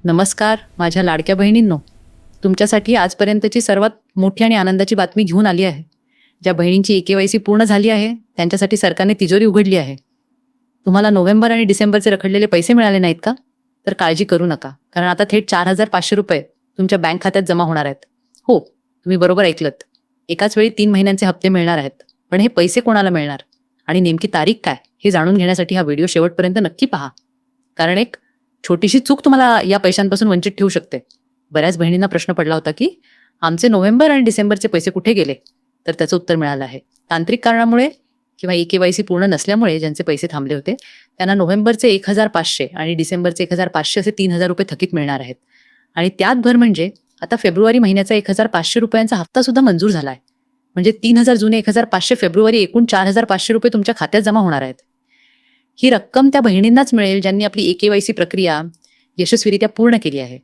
नमस्कार माझ्या लाडक्या बहिणींनो, तुमच्यासाठी आजपर्यंतची सर्वात मोठी आणि आनंदाची बातमी घेऊन आली आहे. ज्या बहिणींची KYC पूर्ण झाली आहे त्यांच्यासाठी सरकारने तिजोरी उघडली आहे. तुम्हाला नोव्हेंबर आणि डिसेंबरचे रखडलेले पैसे मिळाले नाहीत का? तर काळजी करू नका, कारण आता थेट 4,500 रुपये तुमच्या बँक खात्यात जमा होणार आहेत. हो, तुम्ही बरोबर ऐकलत. एकाच वेळी 3 महिन्यांचे हप्ते मिळणार आहेत. पण हे पैसे कोणाला मिळणार आणि नेमकी तारीख काय हे जाणून घेण्यासाठी हा व्हिडिओ शेवटपर्यंत नक्की पहा. कारण एक छोटीशी चूक तुम्हाला या पैशांपासून वंचित ठेवू शकते. बऱ्याच बहिणींना प्रश्न पडला होता की आमचे नोव्हेंबर आणि डिसेंबरचे पैसे कुठे गेले? तर त्याचं उत्तर मिळालं आहे. तांत्रिक कारणामुळे किंवा KYC पूर्ण नसल्यामुळे ज्यांचे पैसे थांबले होते त्यांना नोव्हेंबरचे 1,500 आणि डिसेंबरचे 1,500 असे 3,000 रुपये थकीत मिळणार आहेत. आणि त्यात भर म्हणजे आता फेब्रुवारी महिन्याचा 1,500 रुपयांचा हप्ता सुद्धा मंजूर झाला आहे. म्हणजे 3,000 जुने 1,500 फेब्रुवारी एकूण 4,500 रुपये तुमच्या खात्यात जमा होणार आहेत. ही रक्कम त्या बहिणींनाच मिळेल ज्यांनी आपली KYC प्रक्रिया यशस्वीरित्या पूर्ण केली आहे.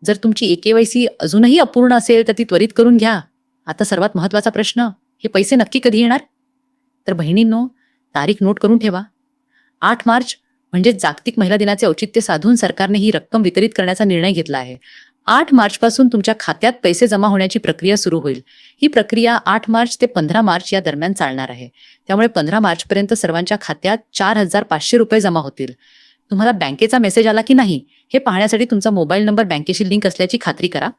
जर तुमची KYC अजूनही अपूर्ण असेल तर ती त्वरित करून घ्या. आता सर्वात महत्त्वाचा प्रश्न, हे पैसे नक्की कधी येणार? तर बहिणींनो, तारीख नोट करून ठेवा. 8 मार्च म्हणजे जागतिक महिला दिनाचे औचित्य साधून सरकारने ही रक्कम वितरित करण्याचा निर्णय घेतला आहे. 8 मार्चपासून तुमच्या खात्यात पैसे जमा होण्याची प्रक्रिया सुरू होईल. ही प्रक्रिया 8 मार्च ते 15 मार्च या दरम्यान चालणार आहे. त्यामुळे 15 मार्चपर्यंत सर्वांच्या खात्यात 4,500 रुपये जमा होतील. तुम्हाला बँकेचा मेसेज आला की नाही हे पाहण्यासाठी तुमचा मोबाईल नंबर बँकेशी लिंक असल्याची खात्री करा.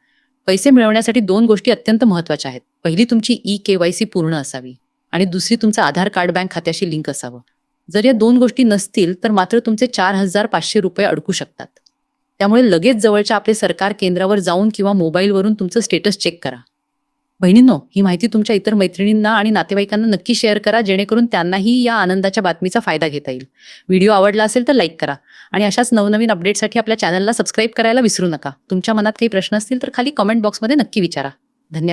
पैसे मिळवण्यासाठी 2 गोष्टी अत्यंत महत्त्वाच्या आहेत. पहिली तुमची KYC पूर्ण असावी आणि दुसरी तुमचं आधार कार्ड बँक खात्याशी लिंक असावं. जर या 2 गोष्टी नसतील तर मात्र तुमचे 4,500 रुपये अडकू शकतात. त्यामुळे लगेच जवळच्या आपले सरकार केंद्रावर जाऊन किंवा मोबाईलवरून तुमचं स्टेटस चेक करा. बहिणींनो, ही माहिती तुमच्या इतर मैत्रिणींना आणि नातेवाईकांना नक्की शेअर करा, जेणेकरून त्यांनाही या आनंदाच्या बातमीचा फायदा घेता येईल. व्हिडिओ आवडला असेल तर लाईक करा आणि अशाच नवनवीन अपडेटसाठी आपल्या चॅनलला सबस्क्राईब करायला विसरू नका. तुमच्या मनात काही प्रश्न असतील तर खाली कमेंट बॉक्समध्ये नक्की विचारा. धन्यवाद.